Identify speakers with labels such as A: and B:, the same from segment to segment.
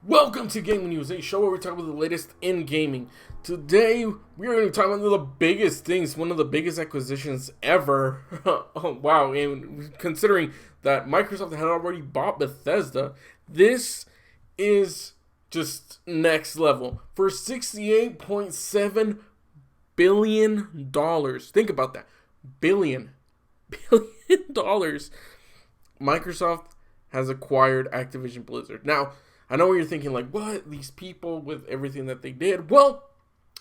A: Welcome to Gaming News, a show where we talk about the latest in gaming. Today, we are going to be talking about one of the biggest things, one of the biggest acquisitions ever. Oh, wow, and considering that Microsoft had already bought Bethesda, this is just next level. For $68.7 billion. Think about that. Billion dollars. Microsoft has acquired Activision Blizzard. Now, I know what you're thinking, like, what? These people with everything that they did? Well,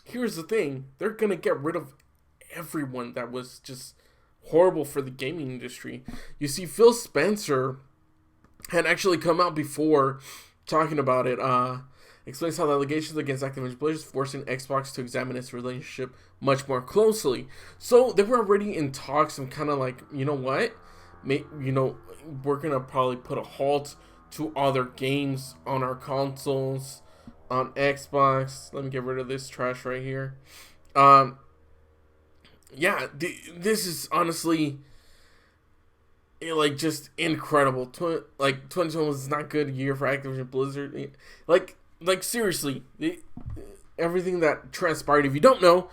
A: here's the thing. They're going to get rid of everyone that was just horrible for the gaming industry. You see, Phil Spencer had actually come out before talking about it. Explains how the allegations against Activision Blizzard is forcing Xbox to examine its relationship much more closely. So they were already in talks and kind of like, you know what? We're going to probably put a halt to other games on our consoles, on Xbox. Let me get rid of this trash right here. This is honestly just incredible. 2020 was not a good year for Activision Blizzard. Like seriously, everything that transpired. If you don't know,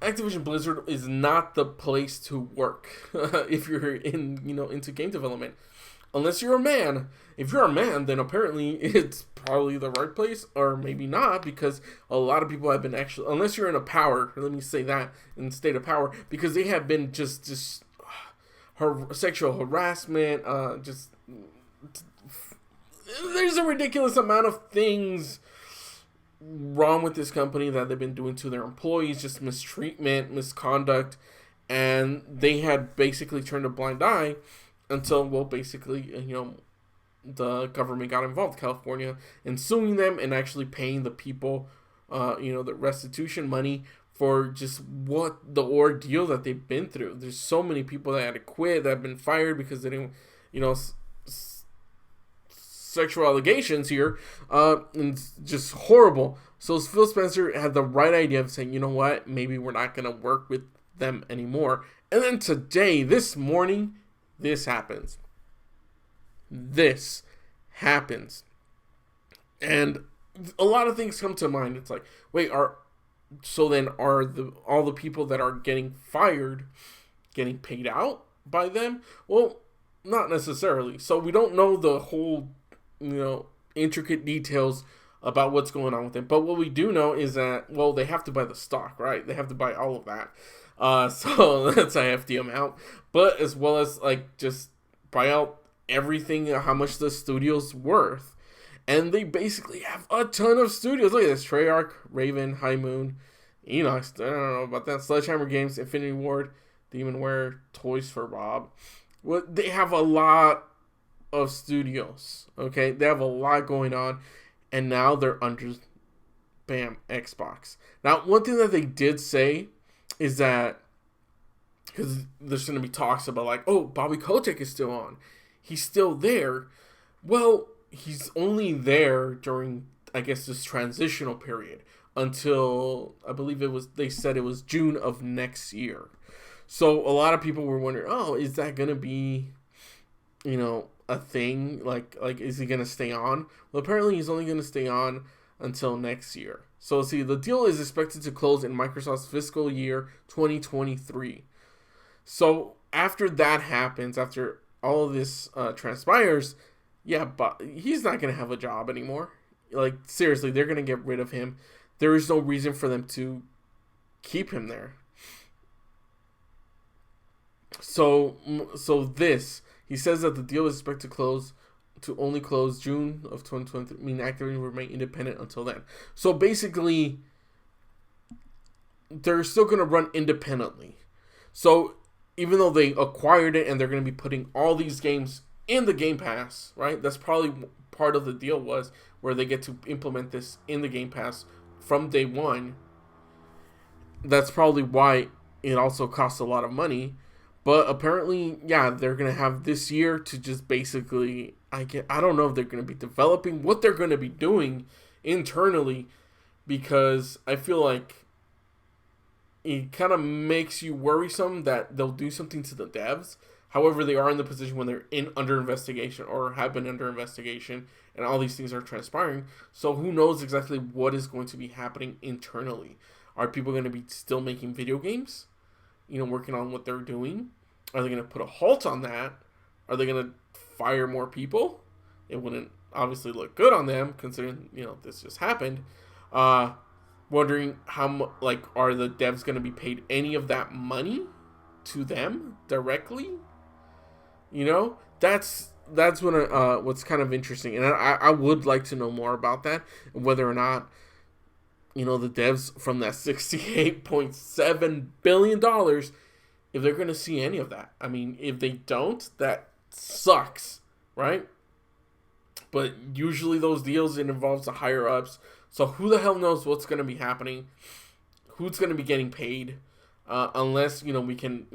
A: Activision Blizzard is not the place to work if you're into game development. Unless you're a man. If you're a man, then apparently it's probably the right place, or maybe not, because a lot of people have been actually, unless you're in a power, let me say that, in the state of power, because they have been just sexual harassment, there's a ridiculous amount of things wrong with this company that they've been doing to their employees, just mistreatment, misconduct, and they had basically turned a blind eye until, the government got involved, California, in suing them and actually paying the people, the restitution money for just what the ordeal that they've been through. There's so many people that had to quit, that have been fired because they didn't, sexual allegations here, and just horrible. So Phil Spencer had the right idea of saying, you know what, maybe we're not going to work with them anymore. And then today, this morning, this happens. And a lot of things come to mind. It's like, wait, are all the people that are getting fired getting paid out by them? Well, not necessarily. So we don't know the whole, intricate details about what's going on with them. But what we do know is that, well, they have to buy the stock, right? They have to buy all of that. So that's a hefty amount. But as well as just buy out everything, how much the studio's worth. And they basically have a ton of studios. Look at this: Treyarch, Raven, High Moon, Enox, I don't know about that, Sledgehammer Games, Infinity Ward, Demonware, Toys for Bob. Well, they have a lot of studios, okay? They have a lot going on, and now they're under, Xbox. Now, one thing that they did say is that, because there's going to be talks about Bobby Kotick is still on. He's still there. Well, he's only there during, I guess, this transitional period until, I believe they said it was June of next year. So a lot of people were wondering, oh, is that going to be, a thing? Is he going to stay on? Well, apparently he's only going to stay on until next year. So see, the deal is expected to close in Microsoft's fiscal year 2023. So after that happens, after all of this transpires, but he's not going to have a job anymore. Seriously, they're going to get rid of him. There is no reason for them to keep him there. So he says that the deal is expected to only close June of 2023, meaning Activision will remain independent until then. So basically, they're still going to run independently. So even though they acquired it and they're going to be putting all these games in the Game Pass, right? That's probably part of the deal, was where they get to implement this in the Game Pass from day one. That's probably why it also costs a lot of money. But apparently, they're going to have this year to just basically, I don't know if they're going to be developing, what they're going to be doing internally, because I feel like it kind of makes you worrisome that they'll do something to the devs. However, they are in the position when they're under investigation or have been under investigation, and all these things are transpiring. So who knows exactly what is going to be happening internally? Are people going to be still making video games? Working on what they're doing? Are they going to put a halt on that? Are they going to fire more people? It wouldn't obviously look good on them, considering this just happened. Wondering how are the devs going to be paid any of that money to them directly? That's what's kind of interesting, and I would like to know more about that, whether or not the devs from that $68.7 billion, if they're going to see any of that. I mean, if they don't, that sucks, right? But usually those deals, it involves the higher ups. So who the hell knows what's going to be happening? Who's going to be getting paid? Unless, we can,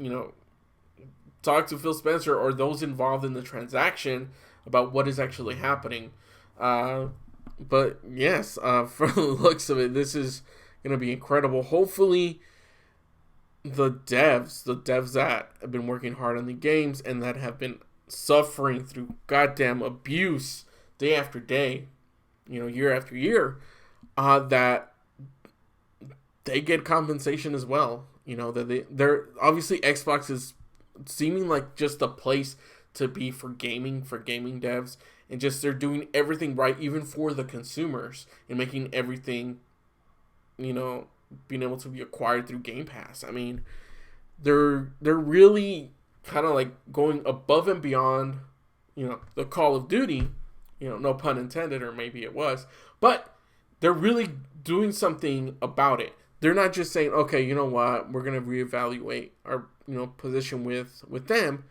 A: talk to Phil Spencer or those involved in the transaction about what is actually happening. But yes, from the looks of it, this is going to be incredible. Hopefully, the devs that have been working hard on the games and that have been suffering through goddamn abuse day after day, year after year, that they get compensation as well. That they're obviously, Xbox is seeming like just a place to be for gaming devs, and just they're doing everything right, even for the consumers, and making everything, being able to be acquired through Game Pass. I mean, they're really kind of like going above and beyond, the Call of Duty, no pun intended, or maybe it was, but they're really doing something about it. They're not just saying, okay, you know what, we're going to reevaluate our, position with them,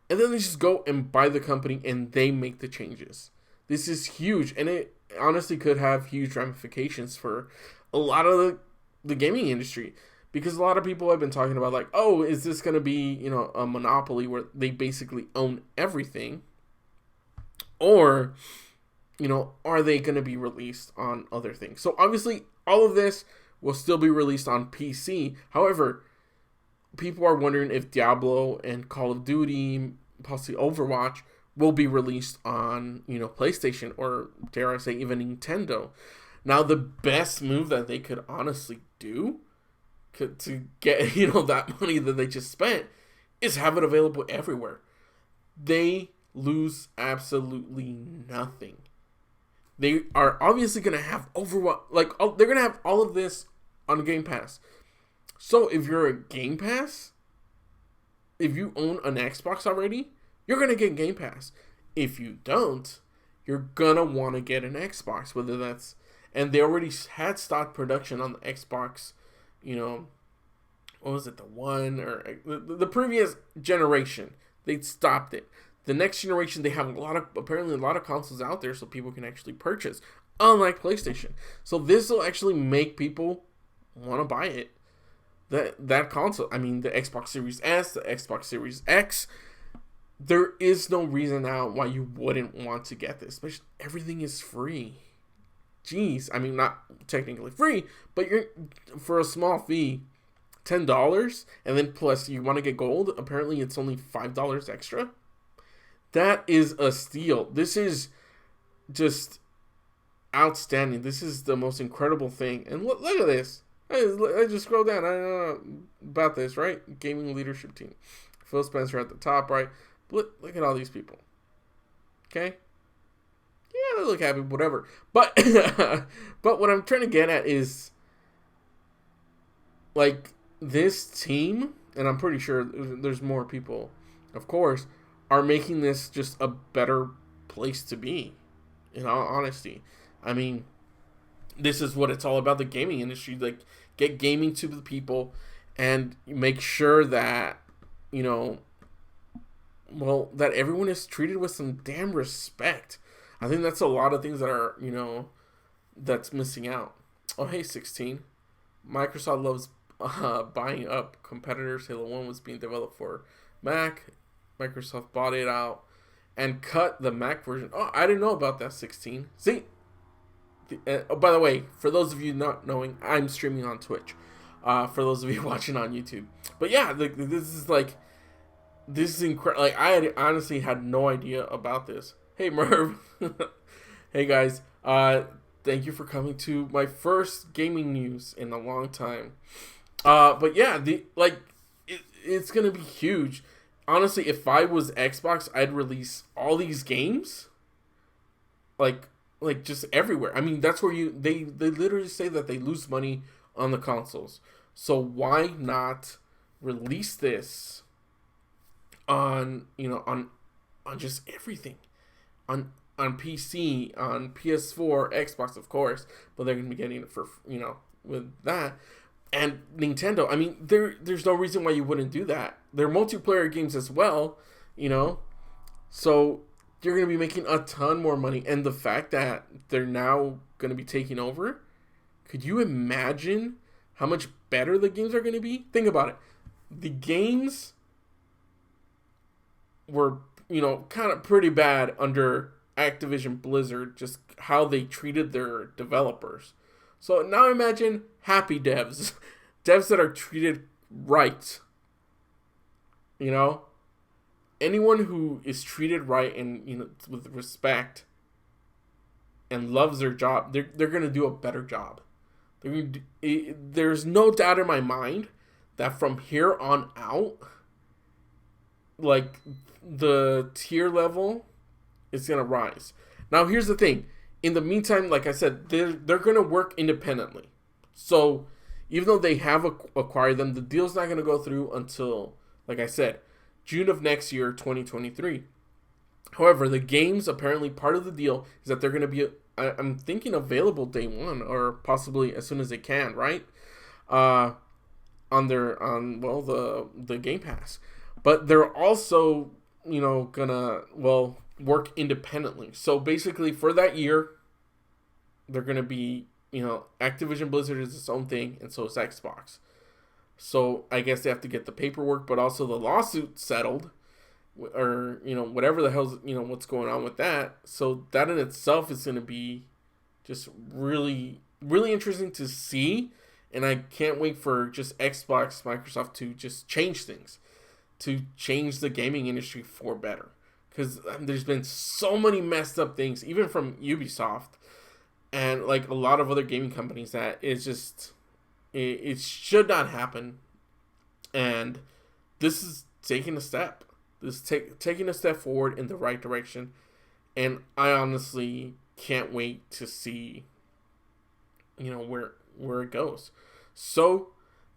A: and then they just go and buy the company and they make the changes. This is huge, and it honestly could have huge ramifications for a lot of the gaming industry, because a lot of people have been talking about, like, oh, is this going to be, a monopoly where they basically own everything, or, are they going to be released on other things? So obviously, all of this will still be released on PC. However, people are wondering if Diablo and Call of Duty, possibly Overwatch, will be released on, PlayStation, or dare I say even Nintendo. Now, the best move that they could honestly do to get, that money that they just spent is have it available everywhere. They lose absolutely nothing. They are obviously going to have Overwatch, they're going to have all of this on Game Pass. So if you're a Game Pass, if you own an Xbox already, you're going to get Game Pass. If you don't, you're going to want to get an Xbox, whether that's, and they already had stock production on the Xbox, what was it, the one, or the previous generation. They stopped it. The next generation, they have apparently a lot of consoles out there so people can actually purchase, unlike PlayStation. So this will actually make people want to buy it. That console, I mean, the Xbox Series S, the Xbox Series X, there is no reason now why you wouldn't want to get this. But everything is free. Jeez, I mean, not technically free, but you're, for a small fee, $10, and then plus you want to get gold, apparently it's only $5 extra. That is a steal. This is just outstanding. This is the most incredible thing. And look at this. I just scroll down. I don't know about this, right? Gaming leadership team. Phil Spencer at the top, right? Look at all these people. Okay? Yeah, they look happy, whatever. But but what I'm trying to get at is, like, this team, and I'm pretty sure there's more people, of course, are making this just a better place to be, in all honesty. I mean, this is what it's all about, the gaming industry. Like, get gaming to the people and make sure that, that everyone is treated with some damn respect. I think that's a lot of things that are, that's missing out. Oh, hey, 16. Microsoft loves buying up competitors. Halo 1 was being developed for Mac. Microsoft bought it out and cut the Mac version. Oh, I didn't know about that, 16. See? Oh, by the way, for those of you not knowing, I'm streaming on Twitch. For those of you watching on YouTube. But yeah, this is like, this is incredible. Like, honestly had no idea about this. Hey, Merv. Hey, guys. Thank you for coming to my first gaming news in a long time. But yeah, it's gonna be huge. Honestly, if I was Xbox, I'd release all these games, like just everywhere. I mean, that's where they literally say that they lose money on the consoles. So why not release this on on just everything, on PC, on PS4, Xbox, of course, but they're gonna be getting it for with that. And Nintendo, I mean, there's no reason why you wouldn't do that. They're multiplayer games as well, you know, so you're gonna be making a ton more money. And the fact that they're now gonna be taking over, could you imagine how much better the games are gonna be? Think about it. The games were, kind of pretty bad under Activision Blizzard, just how they treated their developers. So now imagine happy devs, devs that are treated right. You know, anyone who is treated right and with respect and loves their job, they're gonna do a better job. There's no doubt in my mind that from here on out, like, the tier level is gonna rise. Now here's the thing. In the meantime, like I said, they're gonna work independently. So even though they have acquired them, the deal's not gonna go through until, like I said, June of next year, 2023. However, the games, apparently part of the deal is that they're gonna be, I'm thinking, available day one, or possibly as soon as they can, right? On the Game Pass. But they're also, gonna, work independently. So basically, for that year, they're gonna be, Activision Blizzard is its own thing, and so is Xbox. So I guess they have to get the paperwork, but also the lawsuit settled, or whatever the hell's what's going on with that. So that in itself is gonna be just really, really interesting to see, and I can't wait for just Xbox, Microsoft to just change things, to change the gaming industry for better. Because there's been so many messed up things, even from Ubisoft and like a lot of other gaming companies, that it's just, it should not happen. And this is taking a step. This is taking a step forward in the right direction. And I honestly can't wait to see, where it goes. So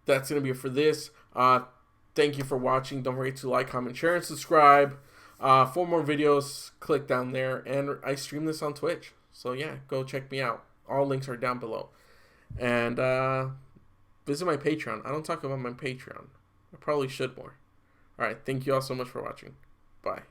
A: that's going to be it for this. Thank you for watching. Don't forget to like, comment, share, and subscribe. For more videos, click down there. And I stream this on Twitch. So yeah, go check me out. All links are down below. And visit my Patreon. I don't talk about my Patreon. I probably should more. Alright, thank you all so much for watching. Bye.